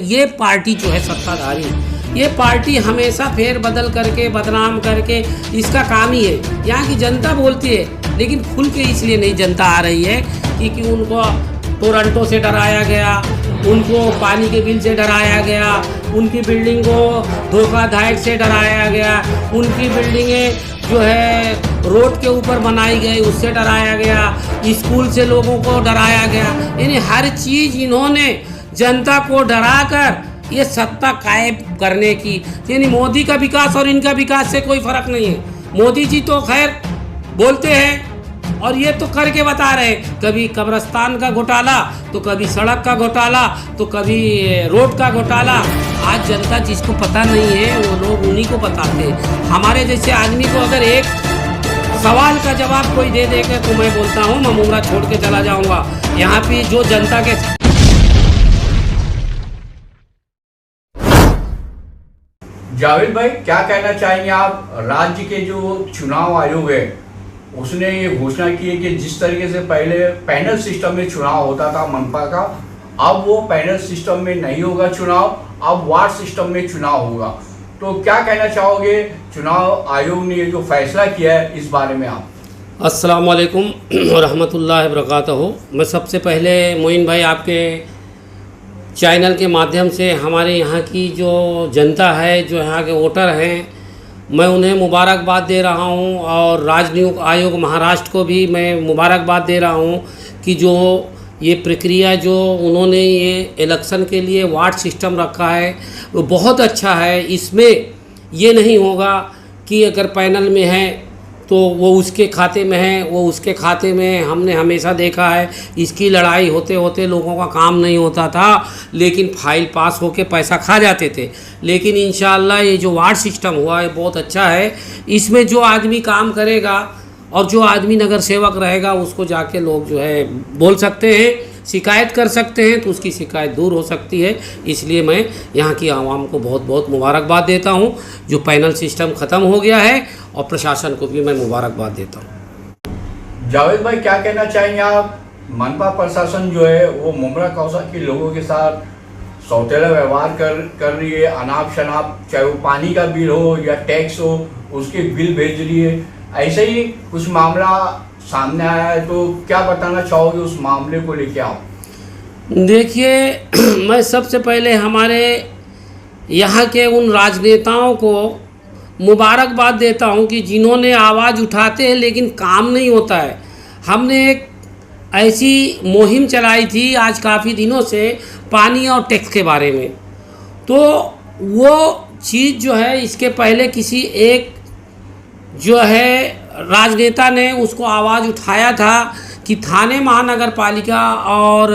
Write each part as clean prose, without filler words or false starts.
ये पार्टी जो है सत्ताधारी, ये पार्टी हमेशा फेर बदल करके बदनाम करके इसका काम ही है। यहाँ की जनता बोलती है लेकिन खुल के इसलिए नहीं जनता आ रही है क्योंकि उनको टोरंटो से डराया गया, उनको पानी के बिल से डराया गया, उनकी बिल्डिंग को धोखाधड़ी से डराया गया, उनकी बिल्डिंगें जो है रोड के ऊपर बनाई गई उससे डराया गया, स्कूल से लोगों को डराया गया। यानी हर चीज़ इन्होंने जनता को डरा कर ये सत्ता कायम करने की, यानी मोदी का विकास और इनका विकास से कोई फर्क नहीं है। मोदी जी तो खैर बोलते हैं और ये तो करके बता रहे हैं, कभी कब्रिस्तान का घोटाला तो कभी सड़क का घोटाला तो कभी रोड का घोटाला। आज जनता जिसको पता नहीं है वो लोग उन्हीं को बताते हैं। हमारे जैसे आदमी को अगर एक सवाल का जवाब कोई दे देगा तो मैं बोलता हूँ मैं मुमरा छोड़ के चला जाऊँगा। यहाँ पे जो जनता के जावेद भाई क्या कहना चाहेंगे आप? राज्य के जो चुनाव आयोग है उसने ये घोषणा की है कि जिस तरीके से पहले पैनल सिस्टम में चुनाव होता था मनपा का, अब वो पैनल सिस्टम में नहीं होगा चुनाव, अब वार्ड सिस्टम में चुनाव होगा। तो क्या कहना चाहोगे चुनाव आयोग ने ये जो फैसला किया है इस बारे में आप? अस्सलाम वालेकुम रहमतुल्लाहि व बरकातहू। मैं सबसे पहले मोइन भाई आपके चैनल के माध्यम से हमारे यहाँ की जो जनता है, जो यहाँ के वोटर हैं, मैं उन्हें मुबारकबाद दे रहा हूँ और राजनीतिक आयोग महाराष्ट्र को भी मैं मुबारकबाद दे रहा हूँ कि जो ये प्रक्रिया जो उन्होंने ये इलेक्शन के लिए वार्ड सिस्टम रखा है वो बहुत अच्छा है। इसमें ये नहीं होगा कि अगर पैनल में है तो वो उसके खाते में है, वो उसके खाते में। हमने हमेशा देखा है इसकी लड़ाई होते होते लोगों का काम नहीं होता था, लेकिन फाइल पास होके पैसा खा जाते थे। लेकिन इंशाअल्लाह ये जो वार्ड सिस्टम हुआ है बहुत अच्छा है। इसमें जो आदमी काम करेगा और जो आदमी नगर सेवक रहेगा उसको जाके लोग जो है बोल सकते हैं, शिकायत कर सकते हैं, तो उसकी शिकायत दूर हो सकती है। इसलिए मैं यहाँ की आवाम को बहुत बहुत मुबारकबाद देता हूँ। जो पैनल सिस्टम ख़त्म हो गया है और प्रशासन को भी मैं मुबारकबाद देता हूँ। जावेद भाई क्या कहना चाहेंगे आप? मनपा प्रशासन जो है वो मुमरा कौसा के लोगों के साथ सौतेला व्यवहार कर रही है। अनाप शनाप, चाहे वो पानी का बिल हो या टैक्स हो, उसके बिल भेज रही है। ऐसे ही कुछ मामला सामने आया है, तो क्या बताना चाहोगे उस मामले को लेके आप? देखिए मैं सबसे पहले हमारे यहाँ के उन राजनेताओं को मुबारकबाद देता हूँ कि जिन्होंने आवाज़ उठाते हैं लेकिन काम नहीं होता है। हमने एक ऐसी मुहिम चलाई थी आज काफ़ी दिनों से पानी और टैक्स के बारे में, तो वो चीज़ जो है इसके पहले किसी एक जो है राजनेता ने उसको आवाज़ उठाया था कि थाने महानगर पालिका और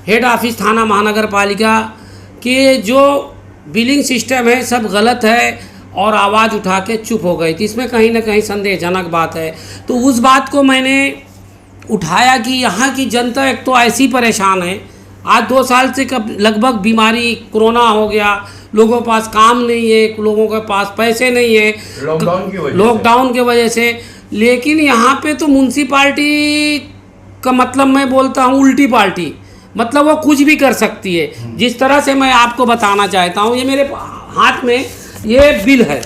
हेड ऑफिस थाना महानगर पालिका के जो बिलिंग सिस्टम है सब गलत है, और आवाज़ उठा के चुप हो गई थी। इसमें कहीं ना कहीं संदेहजनक बात है। तो उस बात को मैंने उठाया कि यहाँ की जनता एक तो ऐसी परेशान है, आज 2 साल से कब लगभग बीमारी कोरोना हो गया, लोगों के पास काम नहीं है, लोगों के पास पैसे नहीं है लॉकडाउन की वजह से। लेकिन यहाँ पे तो म्यूनसिपाल्टी का मतलब मैं बोलता हूँ उल्टी पार्टी, मतलब वो कुछ भी कर सकती है। जिस तरह से मैं आपको बताना चाहता हूँ, ये मेरे हाथ में ये बिल है।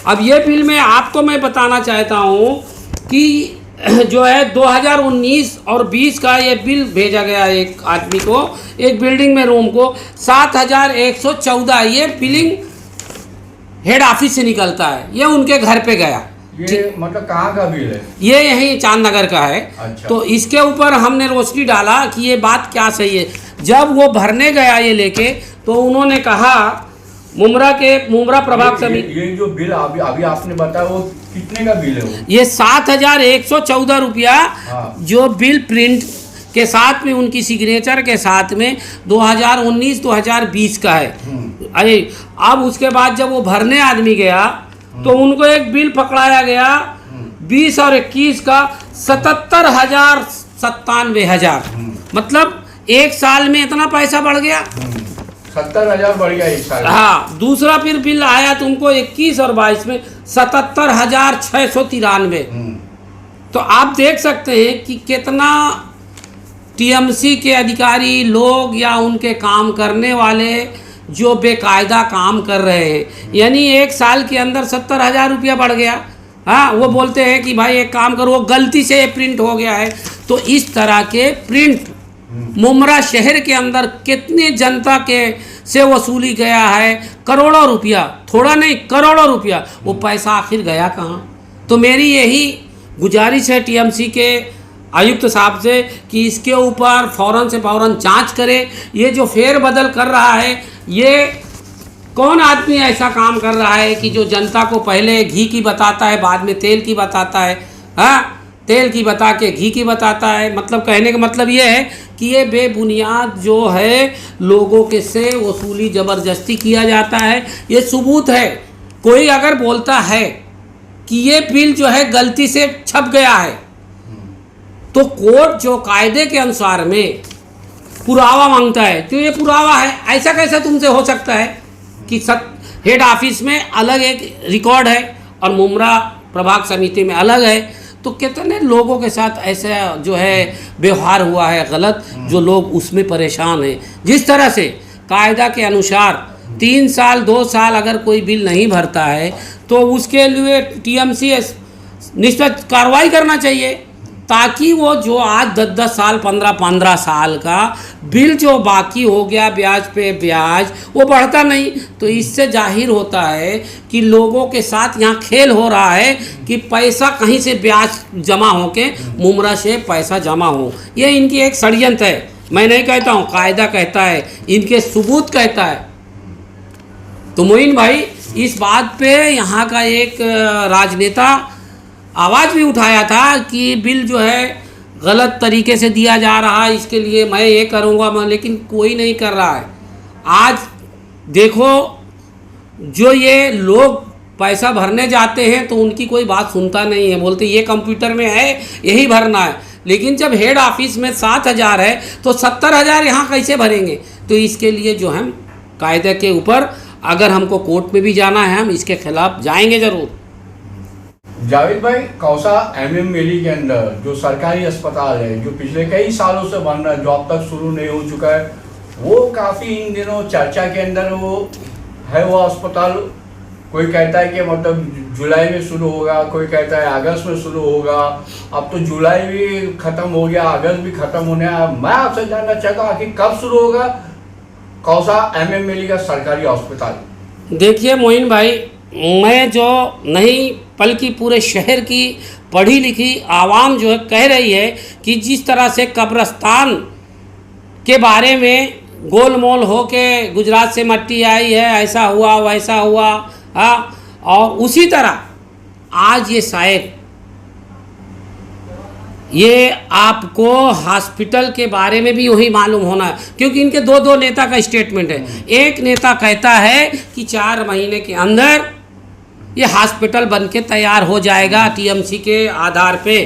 अब ये बिल में आपको मैं बताना चाहता हूँ कि जो है 2019 और 20 का ये बिल भेजा गया एक आदमी को, एक बिल्डिंग में रूम को 7114 ये बिलिंग हेड ऑफिस से निकलता है, ये उनके घर पे गया। ये मतलब कहाँ का बिल है? ये यहीं चांदनगर का है। अच्छा। तो तो इसके ऊपर हमने रोशनी डाला कि ये बात क्या सही है। जब वो भरने गया ये लेके, तो उन्होंने कहा मुमरा प्रभाग समिति, ये जो बिल अभी आपने बताया वो कितने का बिल है वो? ये 7114 रुपया जो बिल प्रिंट के साथ में उनकी सिग्नेचर के साथ में 2019-2020 का है। अरे अब उसके बाद जब वो भरने आदमी गया तो उनको एक बिल पकड़ाया गया 20 और 21 का 77,000 मतलब एक साल में इतना पैसा बढ़ गया। 70,000 बढ़ गया एक साल। हाँ, दूसरा फिर बिल आया तुमको 21 और 22 में 77,693। तो आप देख सकते हैं कि कितना टीएमसी के अधिकारी लोग या उनके काम करने वाले जो बेकायदा काम कर रहे हैं, यानी 1 साल के अंदर 70,000 रुपया बढ़ गया। हाँ, वो बोलते हैं कि भाई एक काम करो, वो गलती से प्रिंट हो गया है। तो इस तरह के प्रिंट मुमरा शहर के अंदर कितनी जनता के से वसूली गया है, करोड़ों रुपया, थोड़ा नहीं करोड़ों रुपया। वो पैसा आखिर गया कहाँ? तो मेरी यही गुजारिश है टीएमसी के आयुक्त साहब से कि इसके ऊपर फ़ौरन से फ़ौरन जांच करे। ये जो फेरबदल कर रहा है, ये कौन आदमी ऐसा काम कर रहा है कि जो जनता को पहले घी की बताता है, बाद में तेल की बताता है। हाँ, तेल की बता के घी की बताता है। मतलब कहने का मतलब ये है कि ये बेबुनियाद जो है लोगों के से वसूली ज़बरदस्ती किया जाता है। ये सबूत है। कोई अगर बोलता है कि ये बिल जो है गलती से छप गया है, तो कोर्ट जो कायदे के अनुसार में पुरावा मांगता है, तो ये पुरावा है। ऐसा कैसा तुमसे हो सकता है कि हेड ऑफिस में अलग एक रिकॉर्ड है और मुमरा प्रभाग समिति में अलग है? तो कितने लोगों के साथ ऐसा जो है व्यवहार हुआ है गलत, जो लोग उसमें परेशान हैं। जिस तरह से कायदा के अनुसार 3 साल 2 साल अगर कोई बिल नहीं भरता है तो उसके लिए टीएमसी निश्चित कार्रवाई करना चाहिए, ताकि वो जो आज 10-10 साल 15-15 साल का बिल जो बाकी हो गया ब्याज पे ब्याज, वो बढ़ता नहीं। तो इससे जाहिर होता है कि लोगों के साथ यहाँ खेल हो रहा है कि पैसा कहीं से ब्याज जमा हो के मुमरा से पैसा जमा हो। ये इनकी एक षड्यंत्र है। मैं नहीं कहता हूँ, कायदा कहता है, इनके सबूत कहता है। तो मोइन भाई, इस बात पे यहाँ का एक राजनेता आवाज़ भी उठाया था कि बिल जो है गलत तरीके से दिया जा रहा है, इसके लिए मैं ये करूँगा मैं, लेकिन कोई नहीं कर रहा है। आज देखो, जो ये लोग पैसा भरने जाते हैं तो उनकी कोई बात सुनता नहीं है, बोलते ये कंप्यूटर में है, यही भरना है। लेकिन जब हेड ऑफिस में 7,000 है तो 70,000 यहाँ कैसे भरेंगे? तो इसके लिए जो हम कायदे के ऊपर, अगर हमको कोर्ट में भी जाना है, हम इसके खिलाफ जाएंगे ज़रूर। जावेद भाई, कौसा एमएम मेली के अंदर जो सरकारी अस्पताल है, जो पिछले कई सालों से बन रहा है, जो अब तक शुरू नहीं हो चुका है, वो काफ़ी इन दिनों चर्चा के अंदर वो है। वो अस्पताल कोई कहता है कि मतलब जुलाई में शुरू होगा, कोई कहता है अगस्त में शुरू होगा। अब तो जुलाई भी ख़त्म हो गया, अगस्त भी ख़त्म होने आया। मैं आपसे जानना चाहता हूँ कि कब शुरू होगा कौसा एमएम मेली का सरकारी अस्पताल? देखिए मोइन भाई, मैं जो नहीं बल्कि पूरे शहर की पढ़ी लिखी आवाम जो है कह रही है कि जिस तरह से कब्रस्तान के बारे में गोलमोल हो के गुजरात से मट्टी आई है, ऐसा हुआ वैसा हुआ, हाँ, और उसी तरह आज ये शायद ये आपको हॉस्पिटल के बारे में भी वही मालूम होना है, क्योंकि इनके दो नेता का स्टेटमेंट है। एक नेता कहता है कि 4 महीने के अंदर ये हॉस्पिटल बन के तैयार हो जाएगा टीएमसी के आधार पे,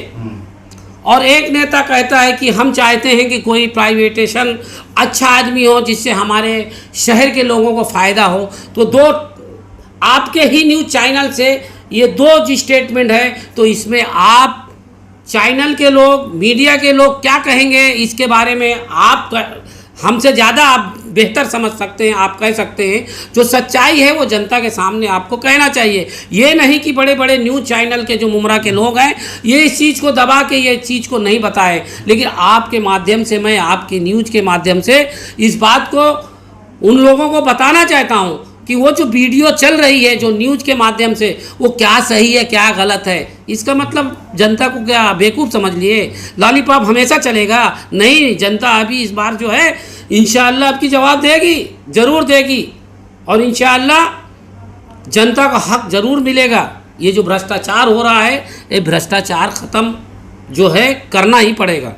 और एक नेता कहता है कि हम चाहते हैं कि कोई प्राइवेटेशन अच्छा आदमी हो जिससे हमारे शहर के लोगों को फ़ायदा हो। तो दो आपके ही न्यूज़ चैनल से ये 2 स्टेटमेंट है, तो इसमें आप चैनल के लोग, मीडिया के लोग क्या कहेंगे इसके बारे में? आप हमसे ज़्यादा आप बेहतर समझ सकते हैं, आप कह सकते हैं। जो सच्चाई है वो जनता के सामने आपको कहना चाहिए। ये नहीं कि बड़े बड़े न्यूज़ चैनल के जो मुमरा के लोग हैं ये इस चीज़ को दबा के ये चीज़ को नहीं बताए, लेकिन आपके माध्यम से, मैं आपकी न्यूज़ के माध्यम से इस बात को उन लोगों को बताना चाहता हूँ कि वो जो वीडियो चल रही है जो न्यूज़ के माध्यम से, वो क्या सही है क्या गलत है। इसका मतलब जनता को क्या बेवकूफ़ समझ लिए? लॉलीपॉप हमेशा चलेगा? नहीं, जनता अभी इस बार जो है इंशाअल्लाह आपकी जवाब देगी, ज़रूर देगी, और इंशाअल्लाह जनता का हक ज़रूर मिलेगा। ये जो भ्रष्टाचार हो रहा है, ये भ्रष्टाचार ख़त्म जो है करना ही पड़ेगा।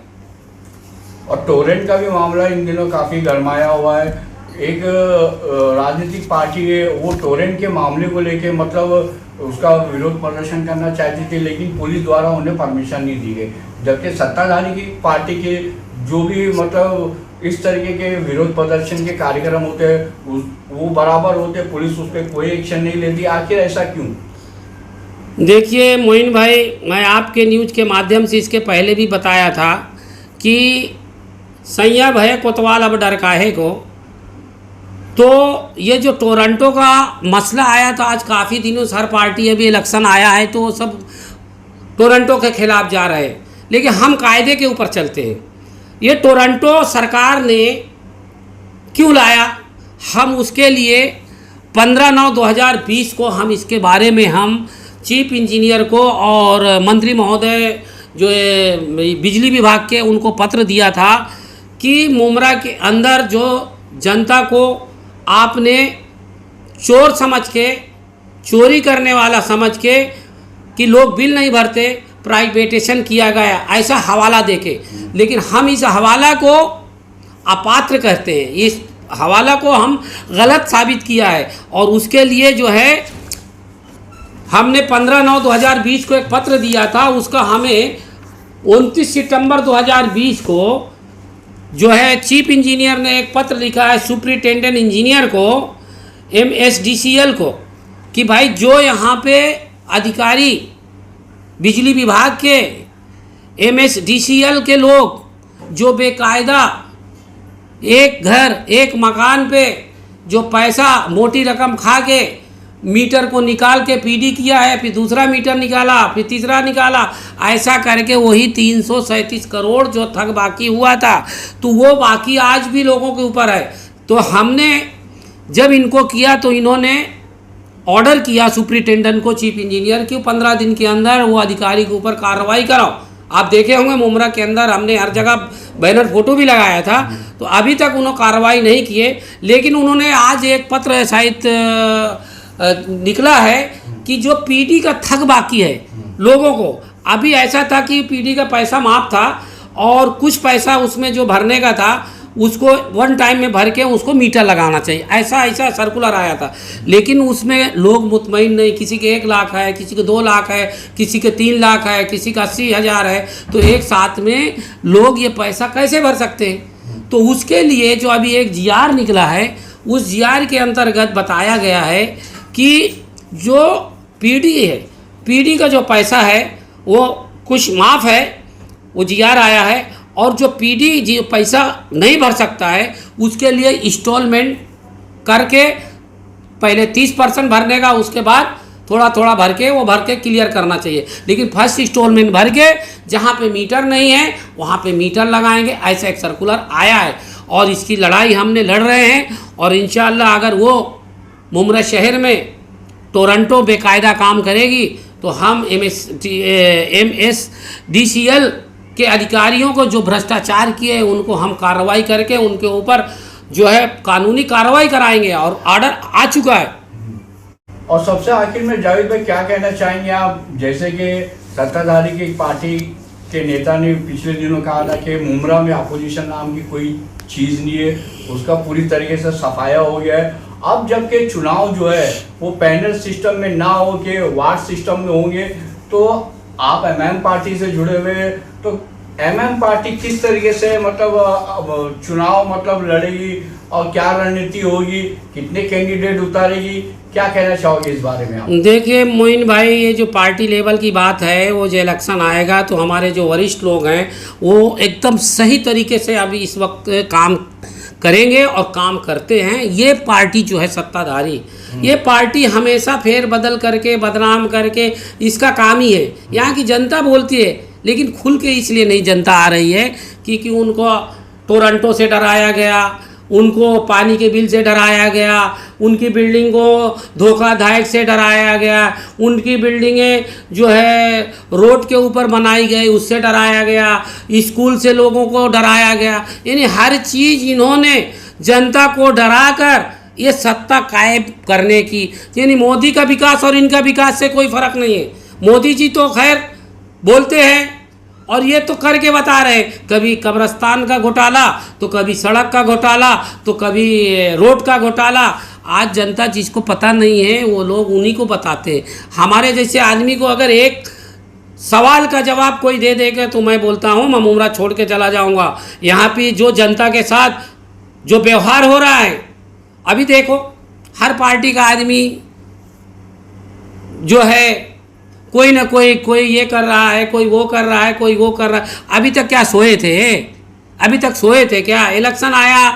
और टोरेंट का भी मामला इन दिनों काफ़ी गरमाया हुआ है। एक राजनीतिक पार्टी है, वो टोरेंट के मामले को लेके मतलब उसका विरोध प्रदर्शन करना चाहती थी, लेकिन पुलिस द्वारा उन्हें परमिशन नहीं दी गई। जबकि सत्ताधारी की पार्टी के जो भी मतलब इस तरीके के विरोध प्रदर्शन के कार्यक्रम होते हैं वो बराबर होते, पुलिस उस पर कोई एक्शन नहीं लेती। आखिर ऐसा क्यों? देखिए मोइन भाई, मैं आपके न्यूज़ के माध्यम से इसके पहले भी बताया था कि सैया भय कोतवाल अब डर काहे को। तो ये जो टोरंटो का मसला आया था, आज काफ़ी दिनों से हर पार्टी अभी इलेक्शन आया है तो सब टोरंटो के खिलाफ जा रहे हैं, लेकिन हम कायदे के ऊपर चलते हैं। ये टोरंटो सरकार ने क्यों लाया, हम उसके लिए 15/9/2020 को हम इसके बारे में हम चीफ इंजीनियर को और मंत्री महोदय जो बिजली विभाग के उनको पत्र दिया था कि मुमरा के अंदर जो जनता को आपने चोर समझ के, चोरी करने वाला समझ के कि लोग बिल नहीं भरते, प्राइवेटेशन किया गया ऐसा हवाला देके, लेकिन हम इस हवाला को अपात्र कहते हैं। इस हवाला को हम गलत साबित किया है और उसके लिए जो है हमने 15/9/2020 को एक पत्र दिया था। उसका हमें 29 सितंबर 2020 को जो है चीफ इंजीनियर ने एक पत्र लिखा है सुपरिटेंडेंट इंजीनियर को, MSDCL को, कि भाई जो यहाँ पे अधिकारी बिजली विभाग के MSDCL के लोग जो बेकायदा एक घर एक मकान पे जो पैसा मोटी रकम खा के मीटर को निकाल के PD किया है, फिर दूसरा मीटर निकाला, फिर तीसरा निकाला, ऐसा करके वही 337 करोड़ जो थक बाकी हुआ था, तो वो बाकी आज भी लोगों के ऊपर है। तो हमने जब इनको किया तो इन्होंने ऑर्डर किया सुपरिटेंडेंट को, चीफ इंजीनियर की 15 दिन के अंदर वो अधिकारी के ऊपर कार्रवाई कराओ। आप देखे होंगे मुमरा के अंदर हमने हर जगह बैनर फोटो भी लगाया था, तो अभी तक उन्होंने कार्रवाई नहीं किए। लेकिन उन्होंने आज एक पत्र शायद निकला है कि जो PD का थक बाकी है लोगों को, अभी ऐसा था कि PD का पैसा माफ था और कुछ पैसा उसमें जो भरने का था उसको वन टाइम में भर के उसको मीटर लगाना चाहिए, ऐसा सर्कुलर आया था। लेकिन उसमें लोग मुतमईन नहीं, किसी के 1 लाख है, किसी के 2 लाख है, किसी के 3 लाख है, किसी का 80,000 है, तो एक साथ में लोग ये पैसा कैसे भर सकते हैं। तो उसके लिए जो अभी एक GR निकला है, उस GR के अंतर्गत बताया गया है कि जो PD है, PD का जो पैसा है वो कुछ माफ़ है, वो GR आया है, और जो PD जो पैसा नहीं भर सकता है उसके लिए इंस्टॉलमेंट करके पहले 30% भरने का, उसके बाद थोड़ा थोड़ा भर के वो भर के क्लियर करना चाहिए। लेकिन फर्स्ट इंस्टॉलमेंट भर के जहाँ पे मीटर नहीं है वहाँ पे मीटर लगाएंगे, ऐसा एक सर्कुलर आया है और इसकी लड़ाई हमने लड़ रहे हैं। और इंशाअल्लाह अगर वो मुमरा शहर में टोरंटो बेकायदा काम करेगी तो हम MSDCL के अधिकारियों को जो भ्रष्टाचार किए उनको हम कार्रवाई करके उनके ऊपर जो है कानूनी कार्रवाई कराएंगे और ऑर्डर आ चुका है। और सबसे आखिर में जावेद भाई क्या कहना चाहेंगे आप, जैसे कि सत्ताधारी की पार्टी के नेता ने पिछले दिनों कहा था कि मुमरा में अपोजिशन नाम की कोई चीज़ नहीं है, उसका पूरी तरीके से सफाया हो गया है। अब जबकि चुनाव जो है वो पैनल सिस्टम में ना हो के वार्ड सिस्टम में होंगे, तो आप MM पार्टी से जुड़े हुए, तो MM पार्टी किस तरीके से मतलब चुनाव मतलब लड़ेगी और क्या रणनीति होगी, कितने कैंडिडेट उतारेगी, क्या कहना चाहोगे इस बारे में आप? देखिए मोइन भाई, ये जो पार्टी लेवल की बात है, वो जो इलेक्शन आएगा तो हमारे जो वरिष्ठ लोग हैं वो एकदम सही तरीके से अभी इस वक्त काम करेंगे और काम करते हैं। ये पार्टी जो है सत्ताधारी, ये पार्टी हमेशा फेर बदल करके बदनाम करके इसका काम ही है। यहाँ की जनता बोलती है लेकिन खुल के इसलिए नहीं जनता आ रही है क्योंकि उनको टोरंटो से डराया गया, उनको पानी के बिल से डराया गया, उनकी बिल्डिंग को धोखाधड़ी से डराया गया, उनकी बिल्डिंगें जो है रोड के ऊपर बनाई गई उससे डराया गया, स्कूल से लोगों को डराया गया। यानी हर चीज़ इन्होंने जनता को डराकर ये सत्ता कायम करने की, यानी मोदी का विकास और इनका विकास से कोई फ़र्क नहीं है। मोदी जी तो खैर बोलते हैं और ये तो करके बता रहे हैं, कभी कब्रस्तान का घोटाला तो कभी सड़क का घोटाला तो कभी रोड का घोटाला। आज जनता जिसको पता नहीं है वो लोग उन्हीं को बताते हैं। हमारे जैसे आदमी को अगर एक सवाल का जवाब कोई दे देगा तो मैं बोलता हूँ मैं मुमरा छोड़ के चला जाऊँगा। यहाँ पे जो जनता के साथ जो व्यवहार हो रहा है, अभी देखो हर पार्टी का आदमी जो है कोई ना कोई ये कर रहा है, कोई वो कर रहा है, कोई वो कर रहा है। अभी तक क्या सोए थे? अभी तक सोए थे क्या? इलेक्शन आया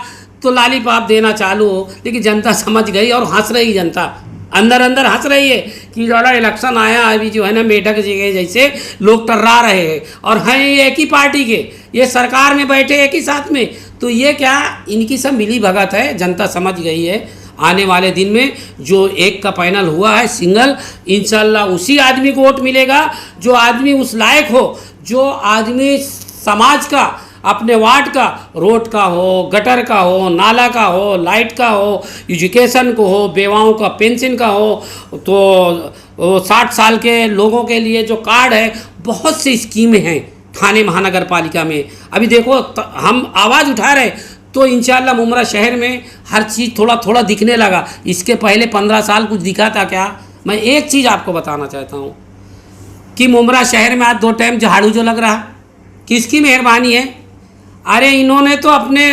तो लालीपाप देना चालू हो, लेकिन जनता समझ गई और हंस रही जनता, अंदर अंदर हंस रही है कि ज़्यादा इलेक्शन आया अभी जो है ना मेढक जगह जैसे लोग टर्रा रहे हैं, और हैं ये एक ही पार्टी के, ये सरकार में बैठे एक ही साथ में, तो ये क्या इनकी सब मिली भगत है। जनता समझ गई है। आने वाले दिन में जो एक का पैनल हुआ है सिंगल, इंशाल्लाह उसी आदमी को वोट मिलेगा जो आदमी उस लायक हो, जो आदमी समाज का, अपने वार्ड का, रोड का हो, गटर का हो, नाला का हो, लाइट का हो, एजुकेशन को हो, बेवाओं का पेंशन का हो, तो 60 साल के लोगों के लिए जो कार्ड है, बहुत सी स्कीमें हैं थाने महानगर पालिका में। अभी देखो हम आवाज़ उठा रहे तो इंशाल्लाह मुमरा शहर में हर चीज़ थोड़ा थोड़ा दिखने लगा। इसके पहले 15 साल कुछ दिखा था क्या? मैं एक चीज़ आपको बताना चाहता हूँ कि मुमरा शहर में आज 2 टाइम झाड़ू जो लग रहा, किसकी मेहरबानी है? अरे इन्होंने तो अपने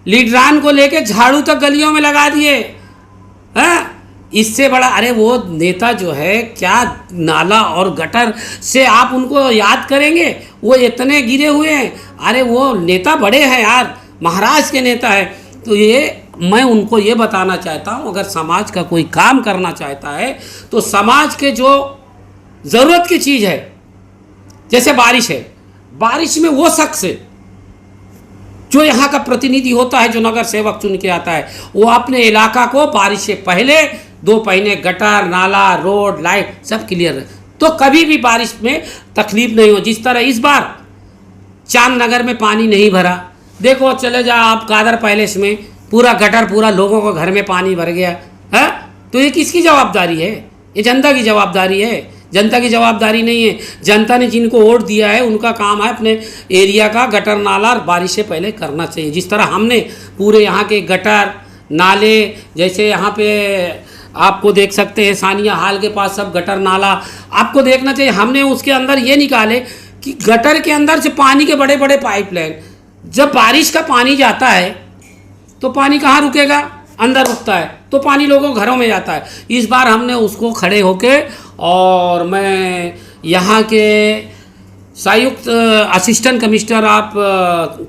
लीडरान को लेके झाड़ू तक गलियों में लगा दिए हैं। इससे बड़ा अरे वो नेता जो है क्या नाला और गटर से आप उनको याद करेंगे? वो इतने गिरे हुए हैं। अरे वो नेता बड़े हैं यार, महाराष्ट्र के नेता है। तो ये मैं उनको ये बताना चाहता हूँ, अगर समाज का कोई काम करना चाहता है तो समाज के जो ज़रूरत की चीज़ है, जैसे बारिश है, बारिश में वो शख्स जो यहाँ का प्रतिनिधि होता है, जो नगर सेवक चुन के आता है, वो अपने इलाका को बारिश से पहले 2 महीने गटर, नाला, रोड, लाइट सब क्लियर है, तो कभी भी बारिश में तकलीफ नहीं हो। जिस तरह इस बार चांद नगर में पानी नहीं भरा, देखो चले जाओ आप कादर पैलेस में, पूरा गटर, पूरा लोगों को घर में पानी भर गया है। तो ये किसकी जवाबदारी है? ये जनता की जवाबदारी है, जनता की जवाबदारी नहीं है। जनता ने जिनको वोट दिया है उनका काम है अपने एरिया का गटर, नाला बारिश से पहले करना चाहिए। जिस तरह हमने पूरे यहाँ के गटर, नाले, जैसे यहाँ पे आपको देख सकते हैं सानिया हाल के पास सब गटर, नाला आपको देखना चाहिए। हमने उसके अंदर ये निकाले कि गटर के अंदर से पानी के बड़े बड़े पाइपलाइन, जब बारिश का पानी जाता है तो पानी कहाँ रुकेगा? अंदर रुकता है, तो पानी लोगों घरों में जाता है। इस बार हमने उसको खड़े होके, और मैं यहाँ के संयुक्त असिस्टेंट कमिश्नर आप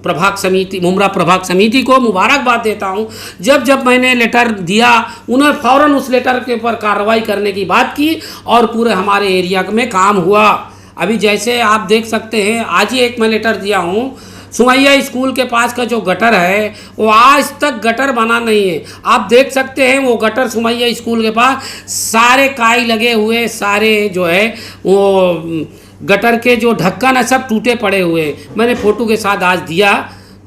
प्रभाग समिति, मुमरा प्रभाग समिति को मुबारकबाद देता हूँ। जब जब मैंने लेटर दिया, उन्होंने फ़ौरन उस लेटर के ऊपर कार्रवाई करने की बात की और पूरे हमारे एरिया में काम हुआ। अभी जैसे आप देख सकते हैं, आज ही एक मैं लेटर दिया हूँ, सुमैया स्कूल के पास का जो गटर है वो आज तक गटर बना नहीं है। आप देख सकते हैं वो गटर सुमैया स्कूल के पास सारे काई लगे हुए, सारे जो है वो गटर के जो ढक्कन है सब टूटे पड़े हुए। मैंने फ़ोटो के साथ आज दिया,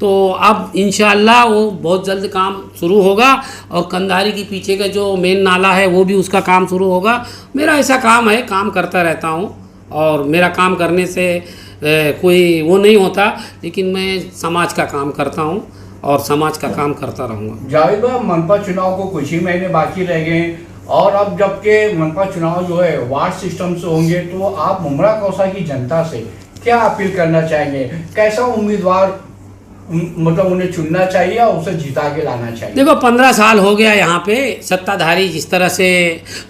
तो अब इंशाल्लाह वो बहुत जल्द काम शुरू होगा, और कंधारी के पीछे का जो मेन नाला है वो भी उसका काम शुरू होगा। मेरा ऐसा काम है, काम करता रहता हूँ, और मेरा काम करने से कोई वो नहीं होता, लेकिन मैं समाज का काम करता हूँ और समाज का काम करता रहूँगा। जावेद भाई, मनपा चुनाव को कुछ ही महीने बाकी रह गए, और अब जबकि मनपा चुनाव जो है वार्ड सिस्टम से होंगे, तो आप मुमरा कौसा की जनता से क्या अपील करना चाहेंगे? कैसा उम्मीदवार मतलब उन्हें चुनना चाहिए और उसे जिता के लाना चाहिए? देखो 15 साल हो गया यहाँ पे सत्ताधारी जिस तरह से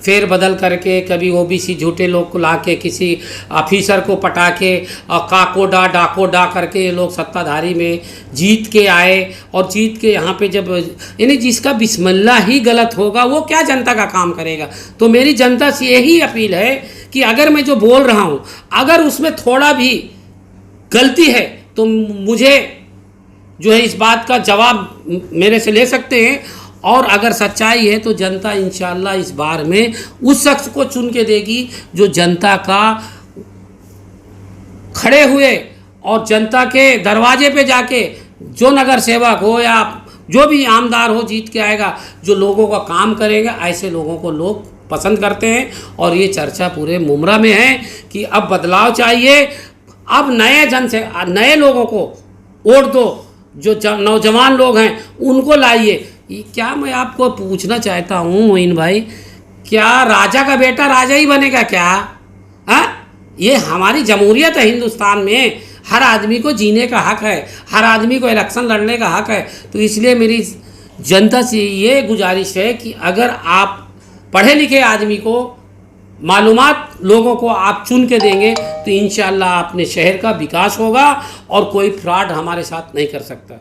फेर बदल करके, कभी ओबीसी झूठे लोग को ला के, किसी ऑफिसर को पटा के, काको डाको डा करके ये लोग सत्ताधारी में जीत के आए, और जीत के यहाँ पे जब यानी जिसका बिस्मिल्लाह ही गलत होगा वो क्या जनता का काम करेगा? तो मेरी जनता से यही अपील है कि अगर मैं जो बोल रहा हूँ अगर उसमें थोड़ा भी गलती है तो मुझे जो है इस बात का जवाब मेरे से ले सकते हैं, और अगर सच्चाई है तो जनता इंशाल्लाह इस बार में उस शख्स को चुन के देगी जो जनता का खड़े हुए और जनता के दरवाजे पे जाके जो नगर सेवक हो या जो भी आमदार हो जीत के आएगा, जो लोगों का काम करेगा, ऐसे लोगों को लोग पसंद करते हैं। और ये चर्चा पूरे मुमरा में है कि अब बदलाव चाहिए, अब नए लोगों को वोट दो, जो नौजवान लोग हैं उनको लाइए। क्या मैं आपको पूछना चाहता हूँ मोइन भाई, क्या राजा का बेटा राजा ही बनेगा क्या? हाँ, ये हमारी जमहूरियत है हिंदुस्तान में, हर आदमी को जीने का हक है, हर आदमी को इलेक्शन लड़ने का हक है। तो इसलिए मेरी जनता से ये गुजारिश है कि अगर आप पढ़े लिखे आदमी को मालूमात लोगों को आप चुन के देंगे तो इंशाअल्लाह अपने शहर का विकास होगा और कोई फ्रॉड हमारे साथ नहीं कर सकता।